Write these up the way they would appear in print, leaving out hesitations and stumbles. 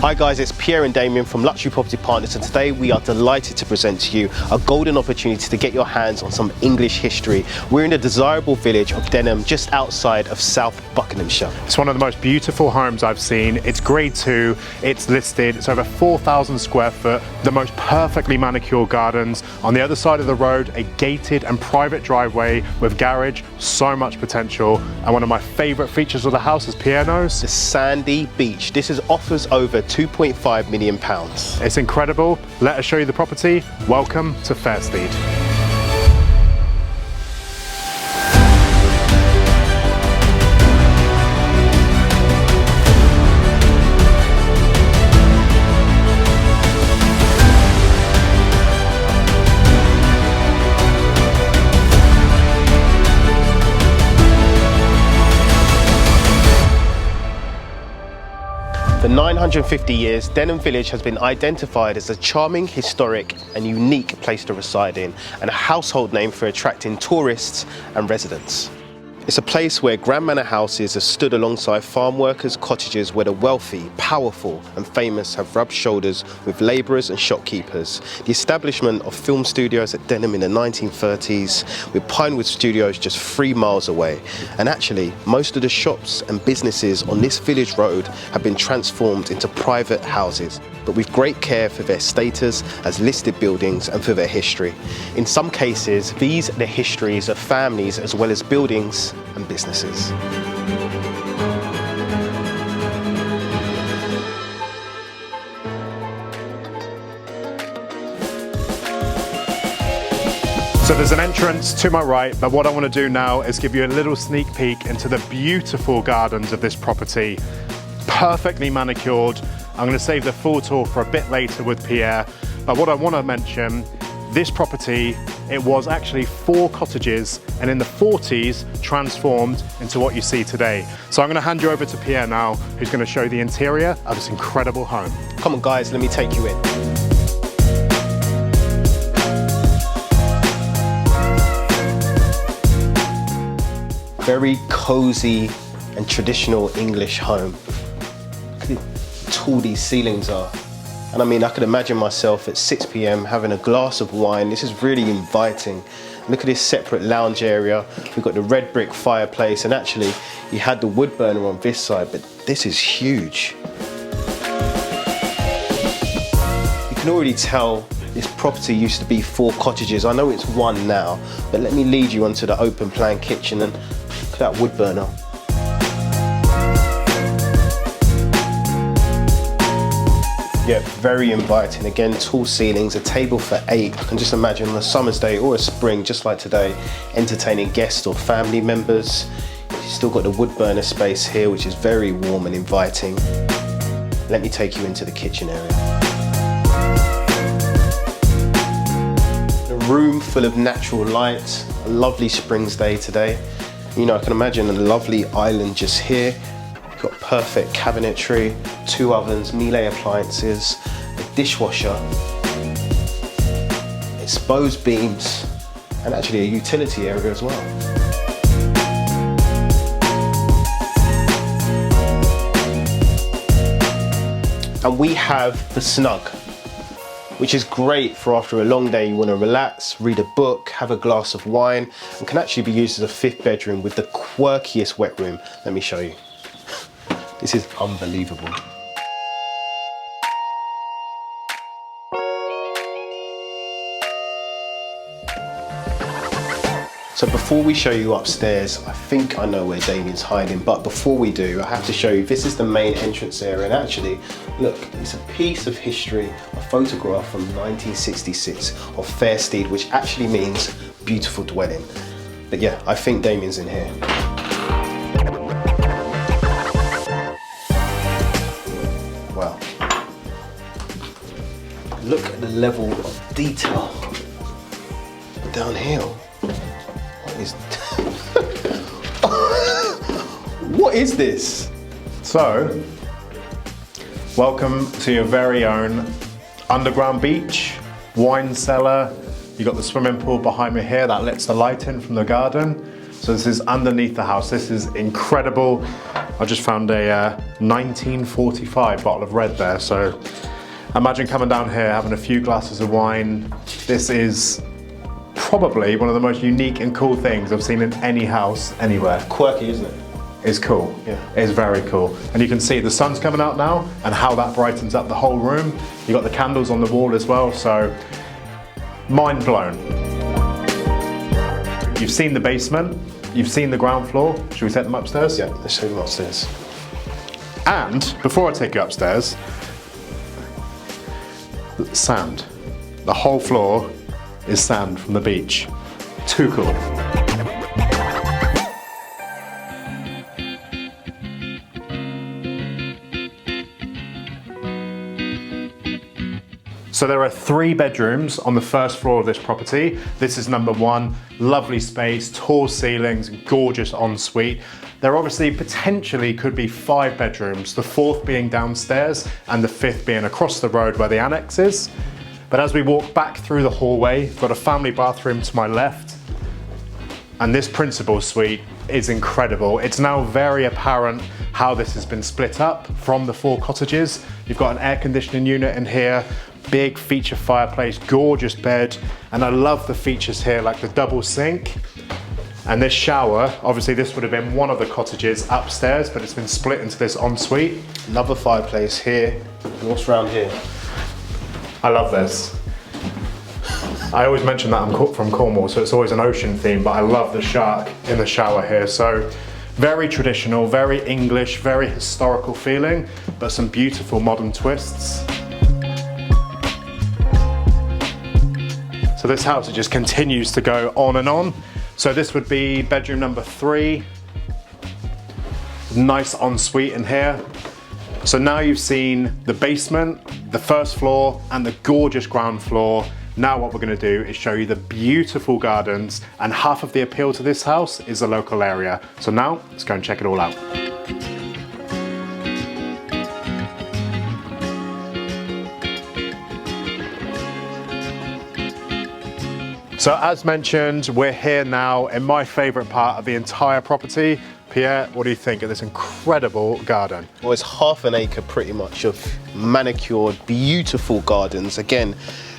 Hi guys, it's Pierre and Damien from Luxury Property Partners, and today we are delighted to present to you a golden opportunity to get your hands on some English history. We're in the desirable village of Denham, just outside of South Buckinghamshire. It's one of the most beautiful homes I've seen. It's grade 2, it's listed, it's over 4,000 square foot, the most perfectly manicured gardens. On the other side of the road, a gated and private driveway with garage, so much potential. And one of my favourite features of the house, as Pierre knows, The sandy beach. This is offers over £2.5 million. it's incredible. Let us show you the property. Welcome to Steed. For 950 years, Denham Village has been identified as a charming, historic and unique place to reside in, and a household name for attracting tourists and residents. It's a place where grand manor houses have stood alongside farm workers' cottages, where the wealthy, powerful and famous have rubbed shoulders with labourers and shopkeepers. The establishment of film studios at Denham in the 1930s, with Pinewood Studios just 3 miles away. And actually, most of the shops and businesses on this village road have been transformed into private houses, but with great care for their status as listed buildings and for their history. In some cases, these are the histories of families as well as buildings and businesses. So there's an entrance to my right, but what I want to do now is give you a little sneak peek into the beautiful gardens of this property. Perfectly manicured. I'm going to save the full tour for a bit later with Pierre, but what I want to mention, this property, it was actually 4 cottages, and in the 40s transformed into what you see today. So I'm going to hand you over to Pierre now, who's going to show the interior of this incredible home. Come on guys, let me take you in. Very cozy and traditional English home. Look at how tall these ceilings are. And I mean, I could imagine myself at 6 p.m. having a glass of wine. This is really inviting. Look at this separate lounge area. We've got the red brick fireplace, and actually you had the wood burner on this side, but this is huge. You can already tell this property used to be 4 cottages. I know it's 1 now, but let me lead you onto the open plan kitchen, and look at that wood burner. Yeah, very inviting. Again, tall ceilings, a table for 8. I can just imagine on a summer's day or a spring, just like today, entertaining guests or family members. You've still got the wood burner space here, which is very warm and inviting. Let me take you into the kitchen area. A room full of natural light, a lovely spring's day today. You know, I can imagine a lovely island just here. Got perfect cabinetry, 2 ovens, Miele appliances, a dishwasher, exposed beams, and actually a utility area as well. And we have the snug, which is great for after a long day. You want to relax, read a book, have a glass of wine, and can actually be used as a 5th bedroom with the quirkiest wet room. Let me show you. This is unbelievable. So before we show you upstairs, I think I know where Damien's hiding, but before we do, I have to show you, this is the main entrance area, and actually, look, it's a piece of history, a photograph from 1966 of Steed, which actually means beautiful dwelling. But yeah, I think Damien's in here. Wow. Look at the level of detail down here. What is this? So, welcome to your very own underground beach, wine cellar. You got the swimming pool behind me here that lets the light in from the garden. So this is underneath the house. This is incredible. I just found a 1945 bottle of red there, so imagine coming down here having a few glasses of wine. This is probably one of the most unique and cool things I've seen in any house anywhere. Quirky, isn't it? It's cool. Yeah. It's very cool. And you can see the sun's coming out now and how that brightens up the whole room. You've got the candles on the wall as well, so mind blown. You've seen the basement, you've seen the ground floor. Should we take them upstairs? Yeah, let's show them upstairs. And before I take you upstairs, sand. The whole floor is sand from the beach. Too cool. So there are 3 bedrooms on the first floor of this property. This is number 1, lovely space, tall ceilings, gorgeous ensuite. There obviously potentially could be 5 bedrooms, the 4th being downstairs and the 5th being across the road where the annex is. But as we walk back through the hallway, we've got a family bathroom to my left, and this principal suite is incredible. It's now very apparent how this has been split up from the 4 cottages. You've got an air conditioning unit in here, big feature fireplace, gorgeous bed, and I love the features here like the double sink. And this shower, obviously this would have been one of the cottages upstairs, but it's been split into this ensuite. Another fireplace here. What's around here? I love this. I always mention that I'm from Cornwall, so it's always an ocean theme, but I love the shark in the shower here. So very traditional, very English, very historical feeling, but some beautiful modern twists. So this house, it just continues to go on and on. So this would be bedroom number 3. Nice ensuite in here. So now you've seen the basement, the first floor, and the gorgeous ground floor. Now what we're gonna do is show you the beautiful gardens, and half of the appeal to this house is the local area. So now, let's go and check it all out. So as mentioned, we're here now in my favorite part of the entire property. Pierre, what do you think of this incredible garden? Well, it's half an acre pretty much of manicured, beautiful gardens. Again,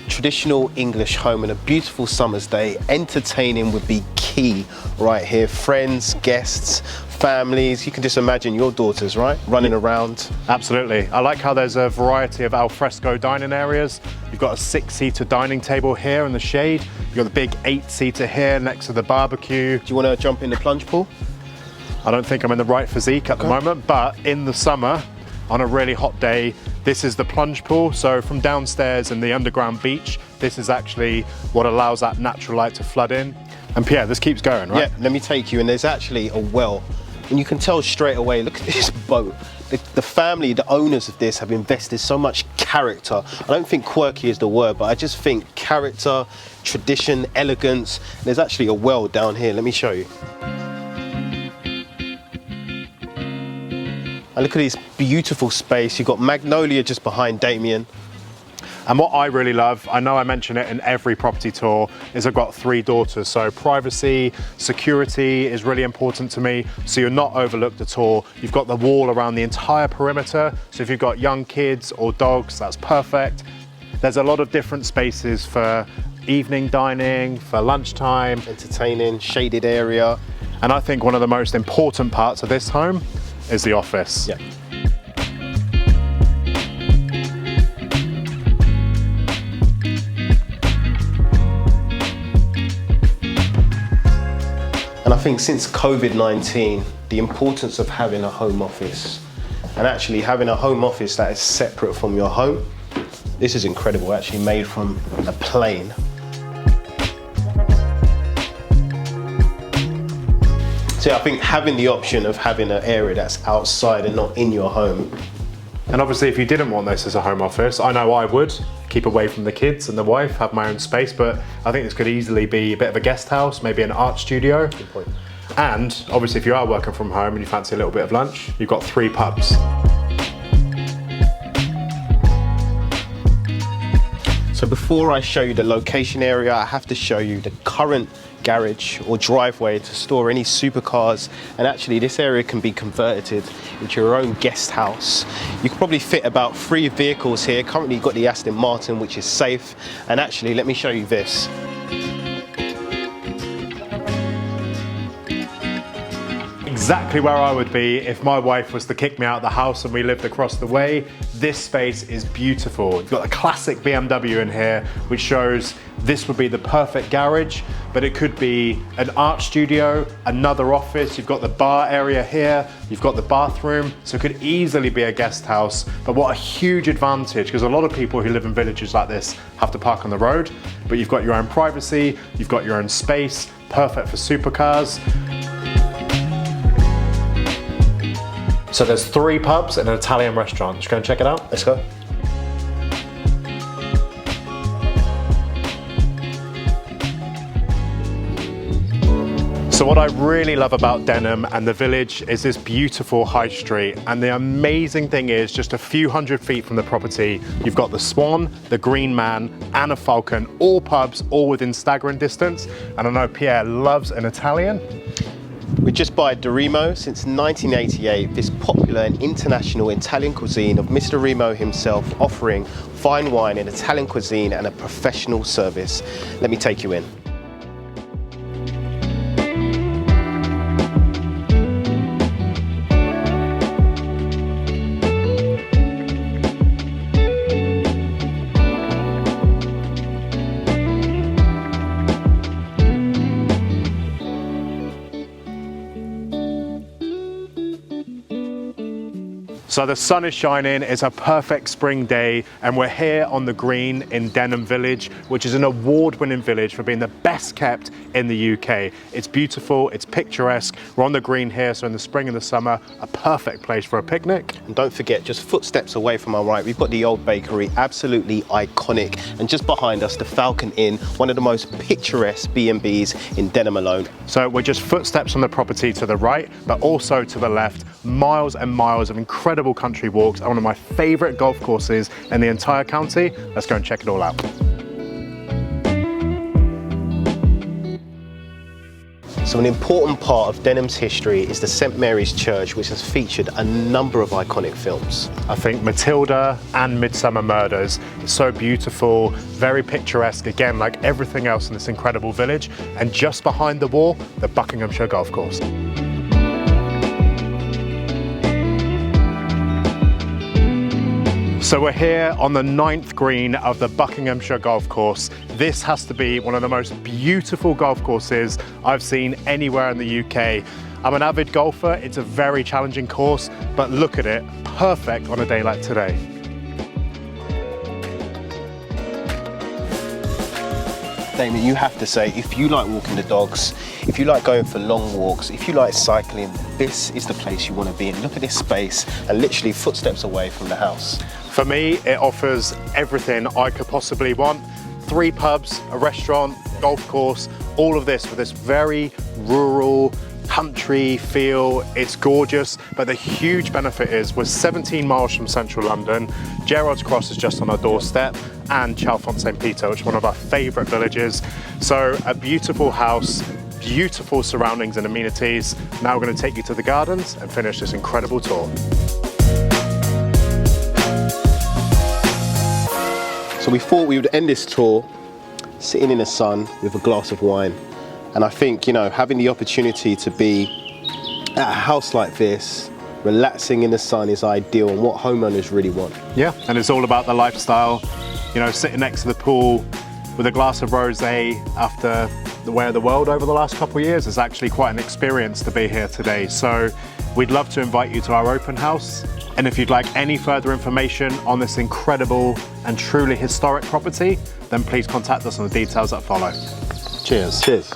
traditional English home on a beautiful summer's day. Entertaining would be key right here. Friends, guests, families. You can just imagine your daughters, right? Running around. Absolutely. I like how there's a variety of al fresco dining areas. You've got a 6-seater dining table here in the shade. You've got the big 8-seater here next to the barbecue. Do you want to jump in the plunge pool? I don't think I'm in the right physique at the moment, but in the summer, on a really hot day, this is the plunge pool. So from downstairs in the underground beach, this is actually what allows that natural light to flood in. And Pierre, this keeps going, right? Yeah, let me take you, and there's actually a well. And you can tell straight away, look at this boat. The family, the owners of this have invested so much character. I don't think quirky is the word, but I just think character, tradition, elegance. There's actually a well down here, let me show you. And look at this beautiful space. You've got Magnolia just behind Damien. And what I really love, I know I mention it in every property tour, is I've got 3 daughters. So privacy, security is really important to me. So you're not overlooked at all. You've got the wall around the entire perimeter. So if you've got young kids or dogs, that's perfect. There's a lot of different spaces for evening dining, for lunchtime. Entertaining, shaded area. And I think one of the most important parts of this home is the office. Yeah. And I think since COVID-19, the importance of having a home office and actually having a home office that is separate from your home, this is incredible, actually made from a plane. So I think having the option of having an area that's outside and not in your home. And obviously if you didn't want this as a home office, I know I would, keep away from the kids and the wife, have my own space, but I think this could easily be a bit of a guest house, maybe an art studio. Good point. And obviously if you are working from home and you fancy a little bit of lunch, you've got 3 pubs. So So before I show you the location area, I have to show you the current garage or driveway to store any supercars, and actually this area can be converted into your own guest house. You can probably fit about 3 vehicles here. Currently you've got the Aston Martin, which is safe, and actually let me show you this. Exactly where I would be if my wife was to kick me out of the house and we lived across the way. This space is beautiful. You've got a classic BMW in here, which shows this would be the perfect garage, but it could be an art studio, another office. You've got the bar area here, you've got the bathroom, so it could easily be a guest house. But what a huge advantage, because a lot of people who live in villages like this have to park on the road, but you've got your own privacy, you've got your own space, perfect for supercars. So there's 3 pubs and an Italian restaurant. Just go and check it out. Let's go. So what I really love about Denham and the village is this beautiful high street. And the amazing thing is, just a few hundred feet from the property, you've got the Swan, the Green Man, and a Falcon, all pubs, all within staggering distance. And I know Pierre loves an Italian. We're just by Remo. Since 1988, this popular and international Italian cuisine of Mr. Remo himself, offering fine wine and Italian cuisine and a professional service. Let me take you in. So the sun is shining, it's a perfect spring day, and we're here on the green in Denham Village, which is an award-winning village for being the best kept in the UK. It's beautiful, it's picturesque. We're on the green here, so in the spring and the summer, a perfect place for a picnic. And don't forget, just footsteps away from our right, we've got the old bakery, absolutely iconic. And just behind us, the Falcon Inn, one of the most picturesque B&Bs in Denham alone. So we're just footsteps on the property to the right, but also to the left, miles and miles of incredible country walks, and one of my favourite golf courses in the entire county. Let's go and check it all out. So an important part of Denham's history is the St Mary's Church, which has featured a number of iconic films. I think Matilda and Midsummer Murders is so beautiful, very picturesque, again, like everything else in this incredible village. And just behind the wall, the Buckinghamshire Golf Course. So we're here on the 9th green of the Buckinghamshire Golf Course. This has to be one of the most beautiful golf courses I've seen anywhere in the UK. I'm an avid golfer, it's a very challenging course, but look at it, perfect on a day like today. Damien, you have to say, if you like walking the dogs, if you like going for long walks, if you like cycling, this is the place you want to be in. Look at this space, and literally footsteps away from the house. For me, it offers everything I could possibly want. 3 pubs, a restaurant, golf course, all of this with this very rural, country feel. It's gorgeous, but the huge benefit is we're 17 miles from central London. Gerrard's Cross is just on our doorstep, and Chalfont St Peter, which is one of our favourite villages. So a beautiful house, beautiful surroundings and amenities. Now we're going to take you to the gardens and finish this incredible tour. So we thought we would end this tour sitting in the sun with a glass of wine. And I think, you know, having the opportunity to be at a house like this, relaxing in the sun, is ideal, and what homeowners really want. Yeah, and it's all about the lifestyle. You know, sitting next to the pool with a glass of rosé after the way of the world over the last couple of years is actually quite an experience to be here today. So we'd love to invite you to our open house. And if you'd like any further information on this incredible and truly historic property, then please contact us on the details that follow. Cheers. Cheers.